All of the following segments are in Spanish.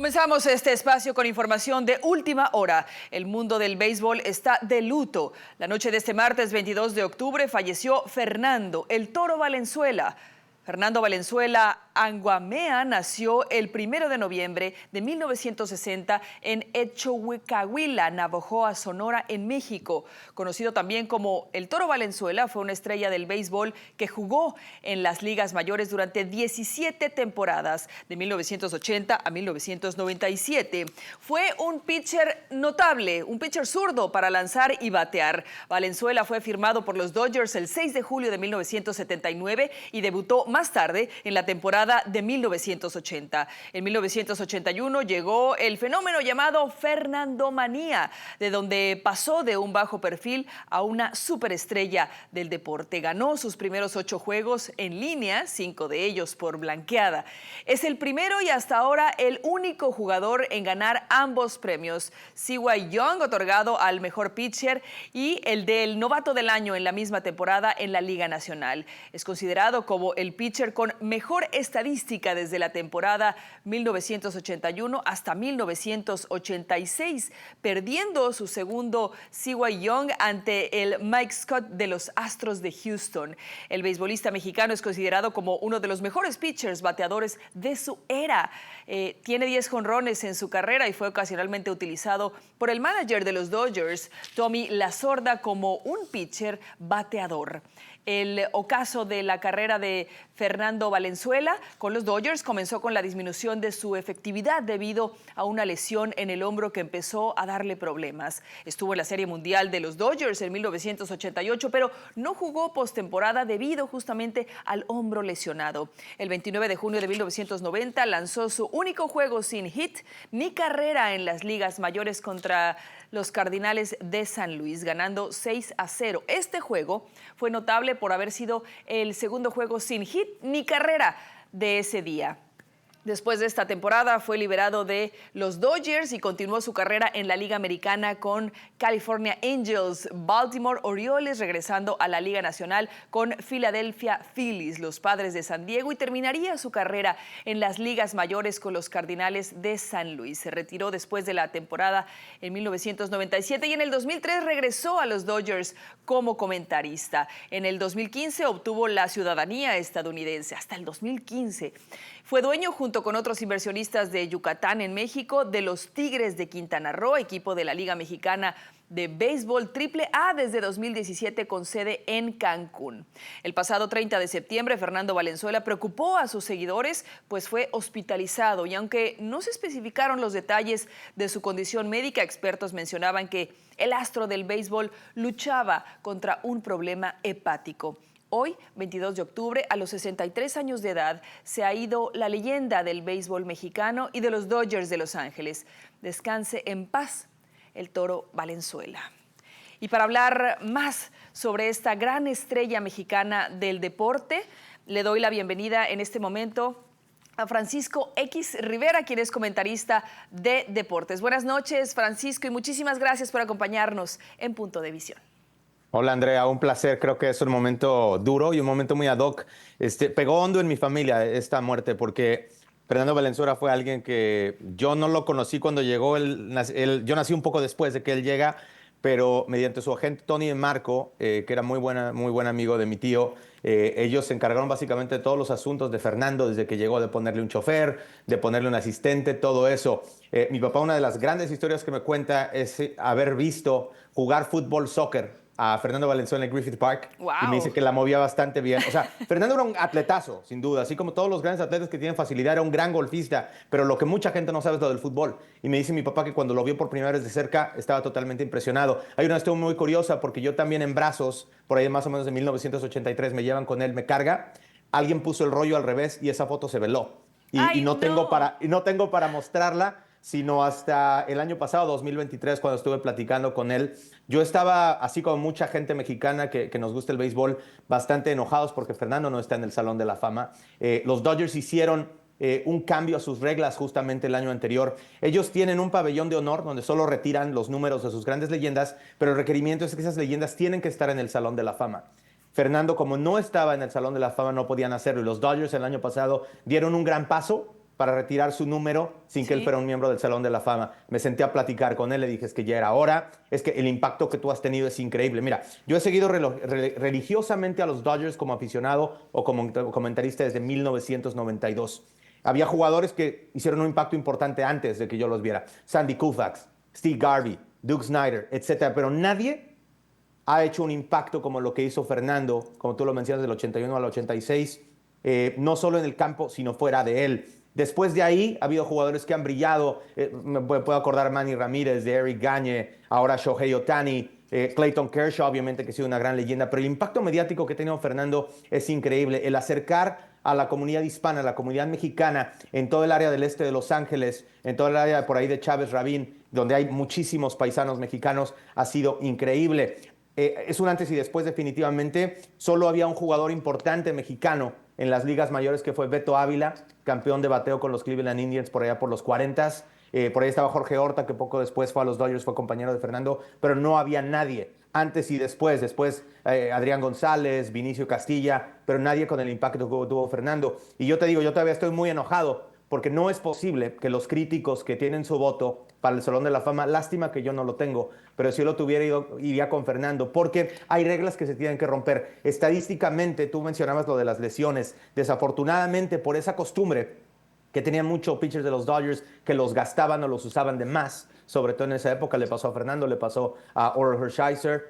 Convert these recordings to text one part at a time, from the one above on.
Comenzamos este espacio con información de última hora. El mundo del béisbol está de luto. La noche de este martes 22 de octubre falleció Fernando "El Toro" Valenzuela. Fernando Valenzuela Anguamea nació el 1 de noviembre de 1960 en Echohuicahuila, Navojoa, Sonora, en México. Conocido también como El Toro Valenzuela, fue una estrella del béisbol que jugó en las ligas mayores durante 17 temporadas, de 1980 a 1997. Fue un pitcher notable, un pitcher zurdo para lanzar y batear. Valenzuela fue firmado por los Dodgers el 6 de julio de 1979 y debutó más tarde en la temporada de 1980. En 1981 llegó el fenómeno llamado Fernandomanía, de donde pasó de un bajo perfil a una superestrella del deporte. Ganó sus primeros 8 juegos en línea, 5 de ellos por blanqueada. Es el primero y hasta ahora el único jugador en ganar ambos premios, Cy Young, otorgado al mejor pitcher, y el del novato del año en la misma temporada en la Liga Nacional. Es considerado como el pitcher con mejor estadística desde la temporada 1981 hasta 1986, perdiendo su segundo Cy Young ante el Mike Scott de los Astros de Houston. El beisbolista mexicano es considerado como uno de los mejores pitchers bateadores de su era. Tiene 10 jonrones en su carrera y fue ocasionalmente utilizado por el manager de los Dodgers, Tommy Lasorda, como un pitcher bateador. El ocaso de la carrera de Fernando Valenzuela con los Dodgers comenzó con la disminución de su efectividad debido a una lesión en el hombro que empezó a darle problemas. Estuvo en la Serie Mundial de los Dodgers en 1988, pero no jugó postemporada debido justamente al hombro lesionado. El 29 de junio de 1990 lanzó su único juego sin hit ni carrera en las ligas mayores contra los Cardinales de San Luis, ganando 6-0. Este juego fue notable por haber sido el segundo juego sin hit ni carrera de ese día. Después de esta temporada fue liberado de los Dodgers y continuó su carrera en la Liga Americana con California Angels, Baltimore Orioles, regresando a la Liga Nacional con Philadelphia Phillies, los Padres de San Diego, y terminaría su carrera en las ligas mayores con los Cardinales de San Luis. Se retiró después de la temporada en 1997 y en el 2003 regresó a los Dodgers como comentarista. En el 2015 obtuvo la ciudadanía estadounidense, hasta el 2015. Fue dueño, junto con otros inversionistas de Yucatán en México, de los Tigres de Quintana Roo, equipo de la Liga Mexicana de Béisbol AAA desde 2017 con sede en Cancún. El pasado 30 de septiembre, Fernando Valenzuela preocupó a sus seguidores, pues fue hospitalizado, y aunque no se especificaron los detalles de su condición médica, expertos mencionaban que el astro del béisbol luchaba contra un problema hepático. Hoy, 22 de octubre, a los 63 años de edad, se ha ido la leyenda del béisbol mexicano y de los Dodgers de Los Ángeles. Descanse en paz, El Toro Valenzuela. Y para hablar más sobre esta gran estrella mexicana del deporte, le doy la bienvenida en este momento a Francisco X Rivera, quien es comentarista de deportes. Buenas noches, Francisco, y muchísimas gracias por acompañarnos en Punto de Visión. Hola Andrea, un placer. Creo que es un momento duro y un momento muy ad hoc. Pegó hondo en mi familia esta muerte porque Fernando Valenzuela fue alguien que yo no lo conocí cuando llegó. Yo nací un poco después de que él llega, pero mediante su agente Tony Marco, que era muy buen amigo de mi tío, ellos se encargaron básicamente de todos los asuntos de Fernando desde que llegó, de ponerle un chofer, de ponerle un asistente, todo eso. Mi papá, una de las grandes historias que me cuenta es haber visto jugar fútbol, soccer a Fernando Valenzuela en Griffith Park. Wow. Y me dice que la movía bastante bien. O sea, Fernando era un atletazo, sin duda. Así como todos los grandes atletas que tienen facilidad, era un gran golfista. Pero lo que mucha gente no sabe es lo del fútbol. Y me dice mi papá que cuando lo vio por primera vez de cerca, estaba totalmente impresionado. Hay una historia muy curiosa porque yo también en brazos, por ahí más o menos de 1983, me llevan con él, me carga. Alguien puso el rollo al revés y esa foto se veló. Y no tengo para mostrarla, sino hasta el año pasado, 2023, cuando estuve platicando con él. Yo estaba, así como mucha gente mexicana que nos gusta el béisbol, bastante enojados porque Fernando no está en el Salón de la Fama. Los Dodgers hicieron un cambio a sus reglas justamente el año anterior. Ellos tienen un pabellón de honor donde solo retiran los números de sus grandes leyendas, pero el requerimiento es que esas leyendas tienen que estar en el Salón de la Fama. Fernando, como no estaba en el Salón de la Fama, no podían hacerlo. Y los Dodgers el año pasado dieron un gran paso para retirar su número sin que él Sí. fuera un miembro del Salón de la Fama. Me senté a platicar con él, le dije, es que ya era hora, es que el impacto que tú has tenido es increíble. Mira, yo he seguido religiosamente a los Dodgers como aficionado o como comentarista desde 1992. Había jugadores que hicieron un impacto importante antes de que yo los viera. Sandy Koufax, Steve Garvey, Duke Snider, etcétera, pero nadie ha hecho un impacto como lo que hizo Fernando, como tú lo mencionas, del 81 al 86, no solo en el campo, sino fuera de él. Después de ahí ha habido jugadores que han brillado, me puedo acordar Manny Ramírez, de Eric Gagne, ahora Shohei Ohtani, Clayton Kershaw, obviamente que ha sido una gran leyenda, pero el impacto mediático que ha tenido Fernando es increíble. El acercar a la comunidad hispana, a la comunidad mexicana, en todo el área del este de Los Ángeles, en todo el área por ahí de Chávez Rabín, donde hay muchísimos paisanos mexicanos, ha sido increíble. Es un antes y después definitivamente. Solo había un jugador importante mexicano en las ligas mayores que fue Beto Ávila, campeón de bateo con los Cleveland Indians por allá por los 40s. Por ahí estaba Jorge Horta, que poco después fue a los Dodgers, fue compañero de Fernando, pero no había nadie antes y después. Después Adrián González, Vinicio Castilla, pero nadie con el impacto que tuvo Fernando. Y yo te digo, yo todavía estoy muy enojado porque no es posible que los críticos que tienen su voto para el Salón de la Fama, lástima que yo no lo tengo, pero si yo lo tuviera iría con Fernando, porque hay reglas que se tienen que romper. Estadísticamente, tú mencionabas lo de las lesiones, desafortunadamente por esa costumbre que tenían muchos pitchers de los Dodgers que los gastaban o los usaban de más, sobre todo en esa época, le pasó a Fernando, le pasó a Orel Hershiser,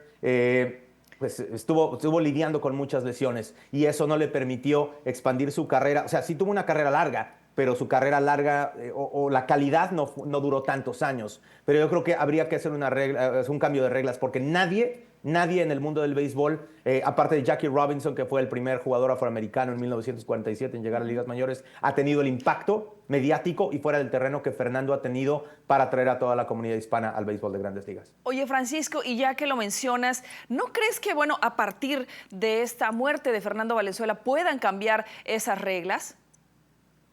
pues estuvo lidiando con muchas lesiones y eso no le permitió expandir su carrera. O sea, sí tuvo una carrera larga, pero su carrera larga o la calidad no duró tantos años. Pero yo creo que habría que hacer un cambio de reglas porque nadie en el mundo del béisbol, aparte de Jackie Robinson, que fue el primer jugador afroamericano en 1947 en llegar a ligas mayores, ha tenido el impacto mediático y fuera del terreno que Fernando ha tenido para atraer a toda la comunidad hispana al béisbol de Grandes Ligas. Oye, Francisco, y ya que lo mencionas, ¿no crees que, bueno, a partir de esta muerte de Fernando Valenzuela puedan cambiar esas reglas?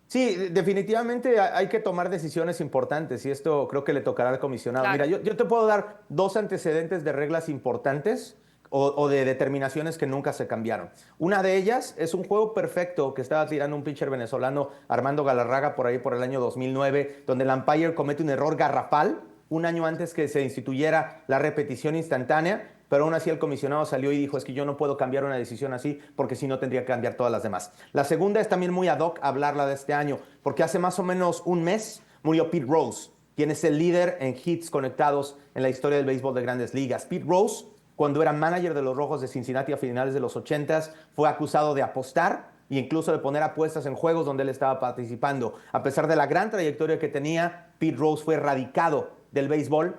Sí, definitivamente hay que tomar decisiones importantes y esto creo que le tocará al comisionado. Claro. Mira, yo te puedo dar dos antecedentes de reglas importantes o de determinaciones que nunca se cambiaron. Una de ellas es un juego perfecto que estaba tirando un pitcher venezolano, Armando Galarraga, por ahí por el año 2009, donde el umpire comete un error garrafal un año antes que se instituyera la repetición instantánea, pero aún así el comisionado salió y dijo, es que yo no puedo cambiar una decisión así porque si no tendría que cambiar todas las demás. La segunda es también muy ad hoc hablarla de este año, porque hace más o menos un mes murió Pete Rose, quien es el líder en hits conectados en la historia del béisbol de Grandes Ligas. Pete Rose, cuando era manager de los Rojos de Cincinnati a finales de los 80s, fue acusado de apostar e incluso de poner apuestas en juegos donde él estaba participando. A pesar de la gran trayectoria que tenía, Pete Rose fue erradicado del béisbol.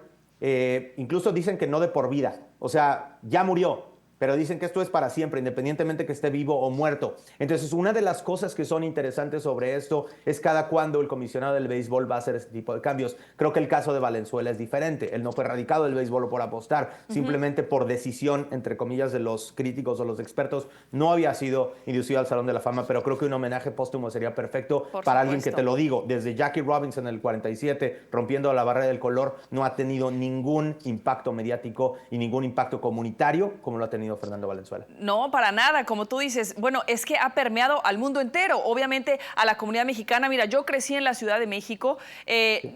Incluso dicen que no de por vida. O sea, ya murió, pero dicen que esto es para siempre, independientemente que esté vivo o muerto. Entonces, una de las cosas que son interesantes sobre esto es cada cuándo el comisionado del béisbol va a hacer este tipo de cambios. Creo que el caso de Valenzuela es diferente. Él no fue erradicado del béisbol por apostar, simplemente por decisión, entre comillas, de los críticos o los expertos. No había sido inducido al Salón de la Fama, pero creo que un homenaje póstumo sería perfecto para alguien que, te lo digo, desde Jackie Robinson en el 47, rompiendo la barrera del color, no ha tenido ningún impacto mediático y ningún impacto comunitario como lo ha tenido Fernando Valenzuela. No, para nada, como tú dices. Bueno, es que ha permeado al mundo entero, obviamente a la comunidad mexicana. Mira, yo crecí en la Ciudad de México,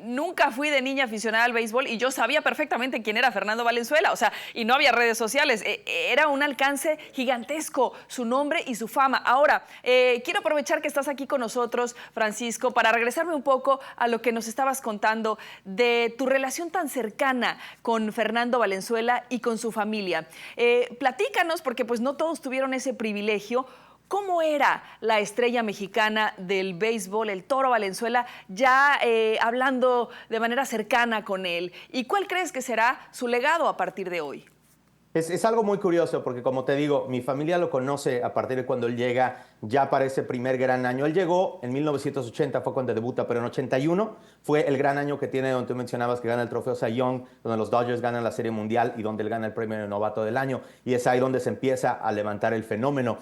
nunca fui de niña aficionada al béisbol y yo sabía perfectamente quién era Fernando Valenzuela, o sea, y no había redes sociales. Era un alcance gigantesco su nombre y su fama. Ahora, quiero aprovechar que estás aquí con nosotros, Francisco, para regresarme un poco a lo que nos estabas contando de tu relación tan cercana con Fernando Valenzuela y con su familia. Platícanos, porque pues no todos tuvieron ese privilegio. ¿Cómo era la estrella mexicana del béisbol, el Toro Valenzuela, ya hablando de manera cercana con él? ¿Y cuál crees que será su legado a partir de hoy? Es algo muy curioso porque, como te digo, mi familia lo conoce a partir de cuando él llega ya para ese primer gran año. Él llegó en 1980, fue cuando debuta, pero en 81 fue el gran año que tiene, donde tú mencionabas que gana el trofeo Cy Young, donde los Dodgers ganan la Serie Mundial y donde él gana el premio de novato del año. Y es ahí donde se empieza a levantar el fenómeno.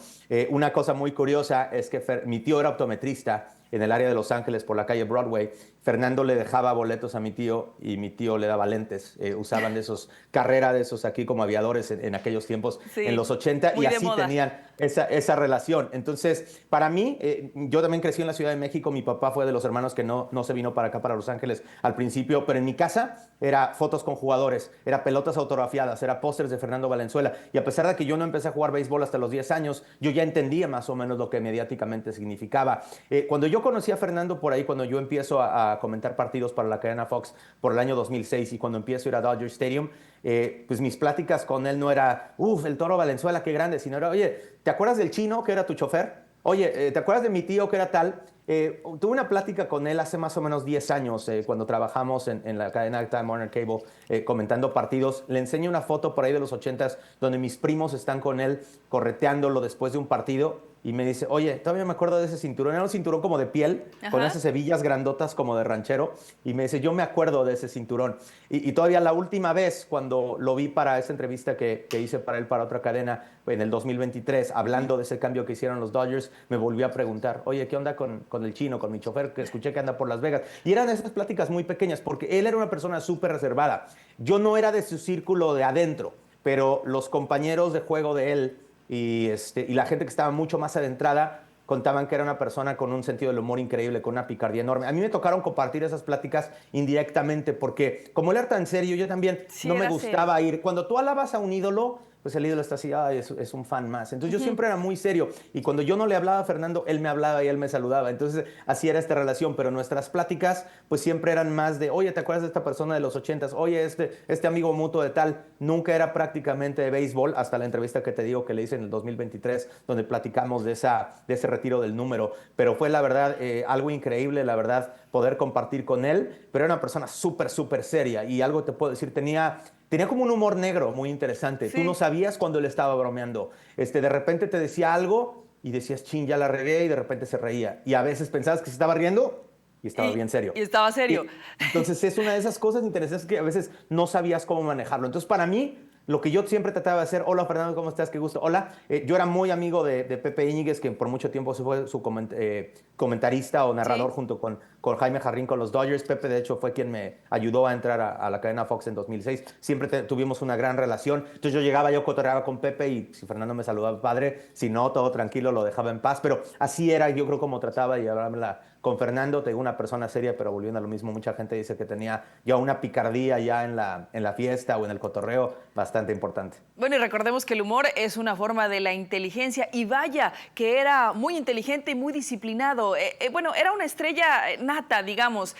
Una cosa muy curiosa es que mi tío era optometrista en el área de Los Ángeles por la calle Broadway. Fernando le dejaba boletos a mi tío y mi tío le daba lentes. Usaban de esos, carrera de esos aquí como aviadores en aquellos tiempos, en Sí, los 80, y muy de así moda. tenían esa relación. Entonces, para mí, yo también crecí en la Ciudad de México. Mi papá fue de los hermanos que no se vino para acá, para Los Ángeles al principio, pero en mi casa era fotos con jugadores, era pelotas autografiadas, era pósters de Fernando Valenzuela. Y a pesar de que yo no empecé a jugar béisbol hasta los 10 años, yo ya entendía más o menos lo que mediáticamente significaba. Cuando yo conocí a Fernando por ahí, cuando yo empiezo a comentar partidos para la cadena Fox por el año 2006 y cuando empiezo a ir a Dodger Stadium, pues mis pláticas con él no era, el Toro Valenzuela, qué grande, sino era, oye, ¿te acuerdas del chino que era tu chofer? Oye, ¿te acuerdas de mi tío que era tal? Tuve una plática con él hace más o menos 10 años, cuando trabajamos en la cadena Time Warner Cable, comentando partidos. Le enseño una foto por ahí de los 80s donde mis primos están con él correteándolo después de un partido y me dice, oye, todavía me acuerdo de ese cinturón. Era un cinturón como de piel, con Ajá. esas hebillas grandotas como de ranchero. Y me dice, yo me acuerdo de ese cinturón. Y todavía la última vez, cuando lo vi para esa entrevista que hice para él, para otra cadena, en el 2023, hablando de ese cambio que hicieron los Dodgers, me volvió a preguntar, oye, ¿qué onda con el chino, con mi chofer, que escuché que anda por Las Vegas? Y eran esas pláticas muy pequeñas, porque él era una persona súper reservada. Yo no era de su círculo de adentro, pero los compañeros de juego de él y la gente que estaba mucho más adentrada contaban que era una persona con un sentido del humor increíble, con una picardía enorme. A mí me tocaron compartir esas pláticas indirectamente porque como él era tan serio, yo también Sí, no me era serio. gustaba ir. Cuando tú alabas a un ídolo, pues el ídolo está así, ay, es un fan más. Entonces yo Ujú. siempre era muy serio y cuando yo no le hablaba a Fernando, él me hablaba y él me saludaba. Entonces así era esta relación, pero nuestras pláticas pues siempre eran más de, oye, ¿te acuerdas de esta persona de los 80s? Oye, este amigo mutuo de tal. Nunca era prácticamente de béisbol hasta la entrevista que te digo que le hice en el 2023, donde platicamos de ese retiro del número. Pero fue la verdad algo increíble, la verdad, poder compartir con él, pero era una persona súper, súper seria y algo te puedo decir, tenía como un humor negro muy interesante. Tú no Sí. sabías cuando él estaba bromeando. De repente te decía algo y decías, chin, ya la regué, y de repente se reía. Y a veces pensabas que se estaba riendo y estaba Y, bien serio. y estaba serio. Entonces es una de esas cosas interesantes que a veces no sabías cómo manejarlo. Entonces para mí, lo que yo siempre trataba de hacer, hola Fernando, ¿cómo estás? Qué gusto. Hola, yo era muy amigo de Pepe Íñiguez, que por mucho tiempo fue su comentarista o narrador Sí. junto con Jaime Jarrín con los Dodgers. Pepe de hecho fue quien me ayudó a entrar a la cadena Fox en 2006. Siempre tuvimos una gran relación. Entonces yo llegaba, yo cotorreaba con Pepe y si Fernando me saludaba, padre, si no, todo tranquilo, lo dejaba en paz. Pero así era, yo creo, como trataba de llevármela con Fernando. Te digo, una persona seria, pero volviendo a lo mismo, mucha gente dice que tenía ya una picardía ya en la fiesta o en el cotorreo bastante importante. Bueno, y recordemos que el humor es una forma de la inteligencia y vaya que era muy inteligente y muy disciplinado. Bueno, era una estrella nata, digamos.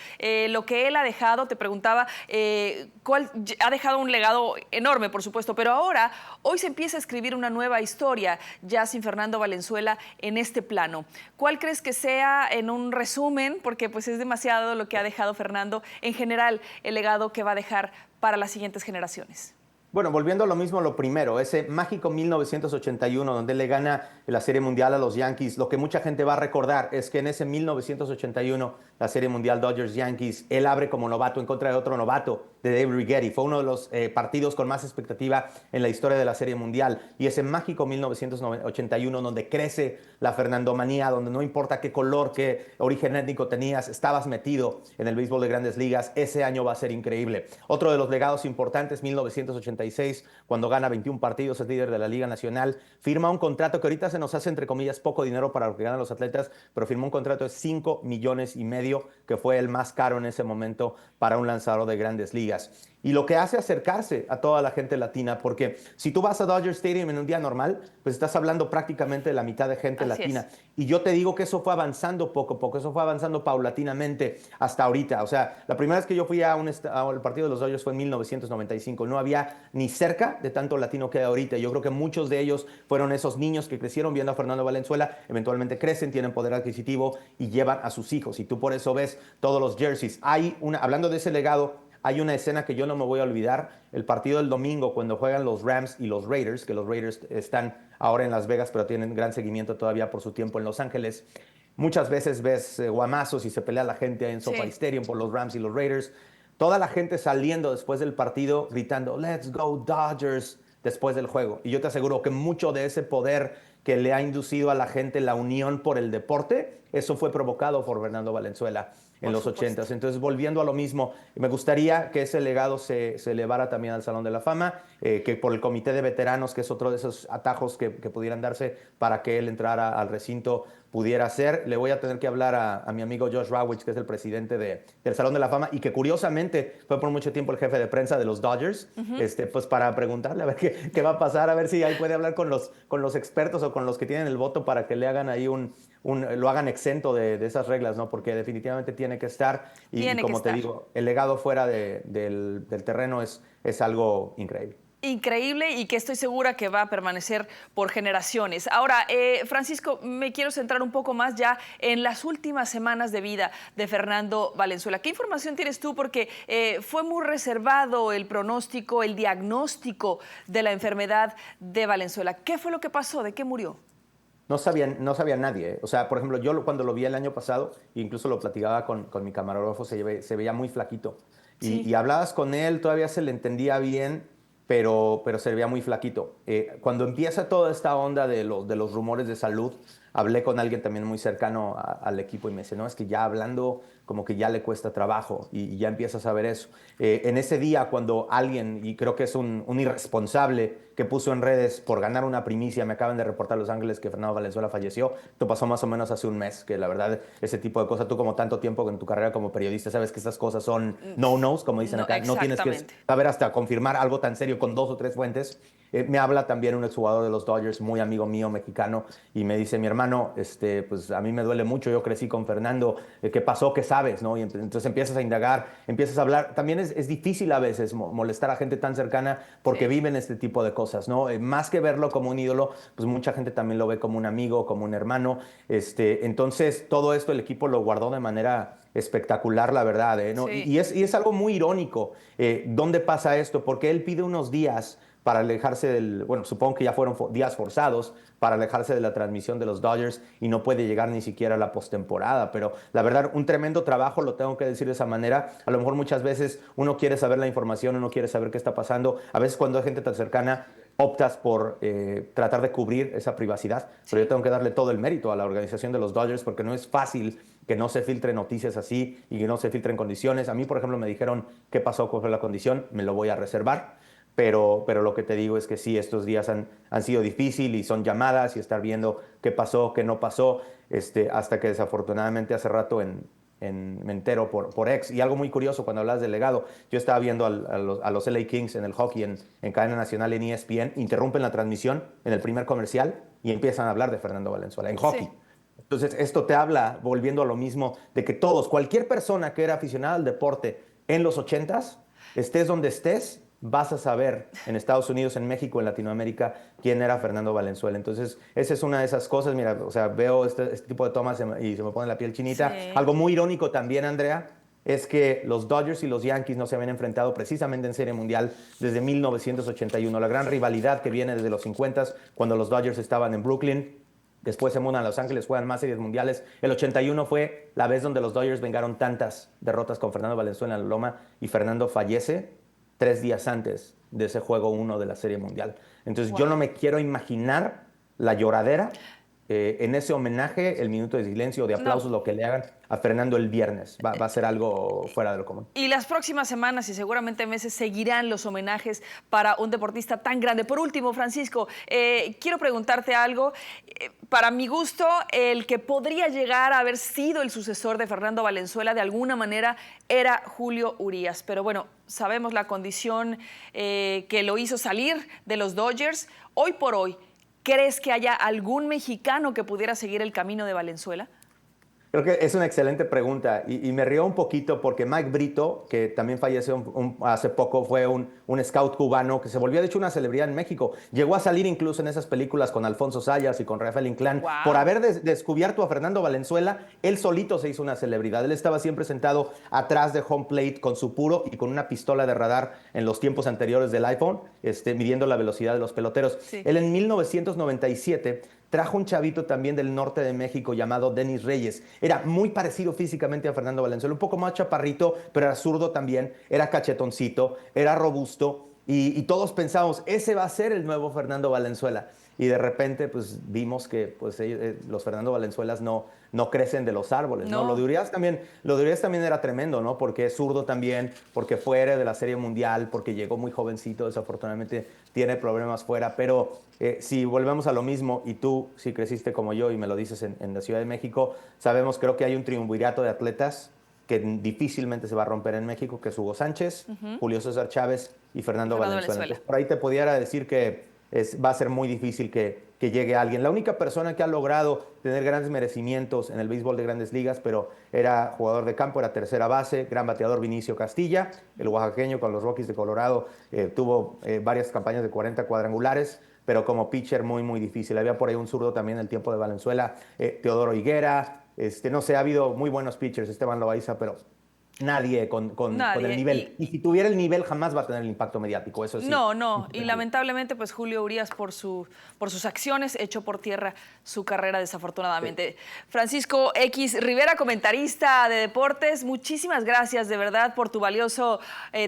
Lo que él ha dejado, te preguntaba, ha dejado un legado enorme, por supuesto, pero ahora, hoy se empieza a escribir una nueva historia, ya sin Fernando Valenzuela en este plano. ¿Cuál crees que sea, en un resumen, porque pues es demasiado lo que ha dejado Fernando, en general, el legado que va a dejar para las siguientes generaciones? Bueno, volviendo a lo mismo, lo primero, ese mágico 1981 donde él le gana la Serie Mundial a los Yankees, lo que mucha gente va a recordar es que en ese 1981, la Serie Mundial Dodgers-Yankees, él abre como novato en contra de otro novato, de David Righetti. Fue uno de los partidos con más expectativa en la historia de la Serie Mundial. Y ese mágico 1981 donde crece la fernandomanía, donde no importa qué color, qué origen étnico tenías, estabas metido en el béisbol de Grandes Ligas, ese año va a ser increíble. Otro de los legados importantes, 1986, cuando gana 21 partidos, es líder de la Liga Nacional, firma un contrato que ahorita se nos hace, entre comillas, poco dinero para lo que ganan los atletas, pero firmó un contrato de 5,5 millones, que fue el más caro en ese momento para un lanzador de Grandes Ligas. Y lo que hace acercarse a toda la gente latina, porque si tú vas a Dodger Stadium en un día normal, pues estás hablando prácticamente de la mitad de gente Así es. latina. Y yo te digo que eso fue avanzando poco a poco, eso fue avanzando paulatinamente hasta ahorita. O sea, la primera vez que yo fui al partido de los Dodgers fue en 1995. No había ni cerca de tanto latino que hay ahorita. Yo creo que muchos de ellos fueron esos niños que crecieron viendo a Fernando Valenzuela, eventualmente crecen, tienen poder adquisitivo y llevan a sus hijos. Y tú por eso ves todos los jerseys. Hablando de ese legado, hay una escena que yo no me voy a olvidar, el partido del domingo cuando juegan los Rams y los Raiders, que los Raiders están ahora en Las Vegas, pero tienen gran seguimiento todavía por su tiempo en Los Ángeles. Muchas veces ves guamazos y se pelea la gente en SoFi Sí. Stadium por los Rams y los Raiders. Toda la gente saliendo después del partido gritando, Let's go Dodgers, después del juego. Y yo te aseguro que mucho de ese poder que le ha inducido a la gente la unión por el deporte, eso fue provocado por Fernando Valenzuela. en Por los supuesto. 80s. Entonces, volviendo a lo mismo, me gustaría que ese legado se elevara también al Salón de la Fama, que por el comité de veteranos, que es otro de esos atajos que pudieran darse para que él entrara al recinto, pudiera ser. Le voy a tener que hablar a mi amigo Josh Rawitz, que es el presidente del Salón de la Fama y que curiosamente fue por mucho tiempo el jefe de prensa de los Dodgers, pues para preguntarle a ver qué va a pasar, a ver si ahí puede hablar con los expertos o con los que tienen el voto para que le hagan ahí lo hagan exento de esas reglas, ¿no? Porque definitivamente tiene que estar y Tiene que como te estar. digo, el legado fuera del terreno es algo increíble. Increíble y que estoy segura que va a permanecer por generaciones. Ahora, Francisco, me quiero centrar un poco más ya en las últimas semanas de vida de Fernando Valenzuela. ¿Qué información tienes tú? Porque fue muy reservado el pronóstico, el diagnóstico de la enfermedad de Valenzuela. ¿Qué fue lo que pasó? ¿De qué murió? No sabía nadie, ¿eh? O sea, por ejemplo, cuando lo vi el año pasado, incluso lo platicaba con mi camarógrafo, se veía muy flaquito. Y Sí. hablabas con él, todavía se le entendía bien, pero se veía muy flaquito. Cuando empieza toda esta onda de los rumores de salud, hablé con alguien también muy cercano al equipo y me dice, no, es que ya hablando como que ya le cuesta trabajo y ya empiezas a ver eso. En ese día cuando alguien, y creo que es un irresponsable que puso en redes por ganar una primicia, me acaban de reportar Los Ángeles que Fernando Valenzuela falleció, esto pasó más o menos hace un mes, que la verdad ese tipo de cosas, tú como tanto tiempo en tu carrera como periodista sabes que estas cosas son no-nos, como dicen No, acá, no tienes que exactamente. saber hasta confirmar algo tan serio con 2 o 3 fuentes. Me habla también un exjugador de los Dodgers, muy amigo mío, mexicano, y me dice, mi hermano, pues a mí me duele mucho, yo crecí con Fernando, ¿qué pasó? ¿Qué sabes? ¿No? Y entonces empiezas a indagar, empiezas a hablar. También es difícil a veces molestar a gente tan cercana porque Sí. viven este tipo de cosas, ¿no? Más que verlo como un ídolo, pues mucha gente también lo ve como un amigo, como un hermano. Entonces, todo esto el equipo lo guardó de manera espectacular, la verdad, ¿eh? ¿No? Sí. Y es algo muy irónico. ¿Dónde pasa esto? Porque él pide unos días para alejarse bueno, supongo que ya fueron días forzados para alejarse de la transmisión de los Dodgers y no puede llegar ni siquiera a la postemporada, pero la verdad, un tremendo trabajo, lo tengo que decir de esa manera. A lo mejor muchas veces uno quiere saber la información, uno quiere saber qué está pasando. A veces cuando hay gente tan cercana, optas por tratar de cubrir esa privacidad, pero yo Sí. tengo que darle todo el mérito a la organización de los Dodgers porque no es fácil que no se filtren noticias así y que no se filtren condiciones. A mí, por ejemplo, me dijeron qué pasó, cuál fue la condición, me lo voy a reservar. Pero lo que te digo es que sí, estos días han sido difíciles y son llamadas y estar viendo qué pasó, qué no pasó, hasta que desafortunadamente hace rato me entero por ex. Y algo muy curioso cuando hablas del legado, yo estaba viendo a los LA Kings en el hockey en cadena nacional en ESPN, interrumpen la transmisión en el primer comercial y empiezan a hablar de Fernando Valenzuela en hockey. Sí. Entonces, esto te habla, volviendo a lo mismo, de que todos, cualquier persona que era aficionada al deporte en los 80s, estés donde estés, vas a saber en Estados Unidos, en México, en Latinoamérica, quién era Fernando Valenzuela. Entonces, esa es una de esas cosas. Mira, o sea, veo este tipo de tomas y se me pone la piel chinita. Sí. Algo muy irónico también, Andrea, es que los Dodgers y los Yankees no se habían enfrentado precisamente en Serie Mundial desde 1981. La gran rivalidad que viene desde los 50s, cuando los Dodgers estaban en Brooklyn. Después se mudan a Los Ángeles, juegan más series mundiales. El 81 fue la vez donde los Dodgers vengaron tantas derrotas con Fernando Valenzuela en la loma y Fernando fallece 3 días antes de ese juego 1 de la Serie Mundial. Entonces yo no Wow. me quiero imaginar la lloradera en ese homenaje, el minuto de silencio, de No. aplausos, lo que le hagan a Fernando el viernes. Va a ser algo fuera de lo común. Y las próximas semanas y seguramente meses seguirán los homenajes para un deportista tan grande. Por último, Francisco, quiero preguntarte algo. Para mi gusto, el que podría llegar a haber sido el sucesor de Fernando Valenzuela de alguna manera era Julio Urías. Pero bueno, sabemos la condición que lo hizo salir de los Dodgers. Hoy por hoy, ¿crees que haya algún mexicano que pudiera seguir el camino de Valenzuela? Creo que es una excelente pregunta y me río un poquito porque Mike Brito, que también falleció hace poco, fue un scout cubano que se volvió de hecho una celebridad en México. Llegó a salir incluso en esas películas con Alfonso Sayas y con Rafael Inclán. Por Wow. haber descubierto a Fernando Valenzuela, él solito se hizo una celebridad. Él estaba siempre sentado atrás de home plate con su puro y con una pistola de radar en los tiempos anteriores del iPhone, midiendo la velocidad de los peloteros. Sí. Él en 1997 trajo un chavito también del norte de México llamado Denis Reyes. Era muy parecido físicamente a Fernando Valenzuela, un poco más chaparrito, pero era zurdo también, era cachetoncito, era robusto y todos pensábamos, ese va a ser el nuevo Fernando Valenzuela. y de repente pues vimos que pues los Fernando Valenzuelas no crecen de los árboles, ¿no? Lo de Urias también era tremendo, ¿no? Porque es zurdo también, porque fue héroe de la Serie Mundial, porque llegó muy jovencito, desafortunadamente tiene problemas fuera, pero si volvemos a lo mismo, y tú si creciste como yo y me lo dices en la Ciudad de México, sabemos, creo que hay un triunvirato de atletas que difícilmente se va a romper en México, que es Hugo Sánchez, Julio César Chávez y Fernando Valenzuela. Entonces, por ahí te pudiera decir que va a ser muy difícil que llegue alguien. La única persona que ha logrado tener grandes merecimientos en el béisbol de Grandes Ligas, pero era jugador de campo, era tercera base, gran bateador, Vinicio Castilla, el oaxaqueño con los Rockies de Colorado, tuvo varias campañas de 40 cuadrangulares, pero como pitcher muy, muy difícil. Había por ahí un zurdo también en el tiempo de Valenzuela, Teodoro Higuera, no sé, ha habido muy buenos pitchers, Esteban Loaiza, pero nadie con el nivel. Y si tuviera el nivel, jamás va a tener el impacto mediático, eso sí. No. Y lamentablemente, pues Julio Urias, por sus acciones, echó por tierra su carrera, desafortunadamente. Sí. Francisco X Rivera, comentarista de deportes, muchísimas gracias, de verdad, por tu valioso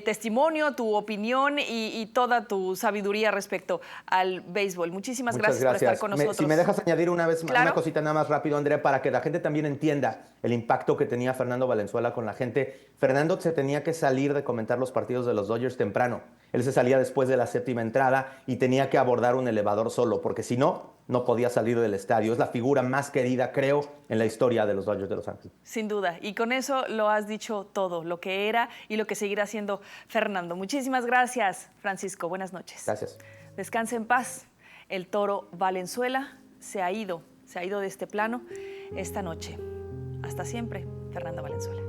testimonio, tu opinión y toda tu sabiduría respecto al béisbol. Muchas gracias por estar con nosotros. Si me dejas añadir una cosita nada más rápido, Andrea, para que la gente también entienda el impacto que tenía Fernando Valenzuela con la gente. Fernando se tenía que salir de comentar los partidos de los Dodgers temprano. Él se salía después de la séptima entrada y tenía que abordar un elevador solo, porque si no, no podía salir del estadio. Es la figura más querida, creo, en la historia de los Dodgers de Los Ángeles. Sin duda. Y con eso lo has dicho todo, lo que era y lo que seguirá siendo Fernando. Muchísimas gracias, Francisco. Buenas noches. Gracias. Descanse en paz. El Toro Valenzuela se ha ido de este plano esta noche. Hasta siempre, Fernando Valenzuela.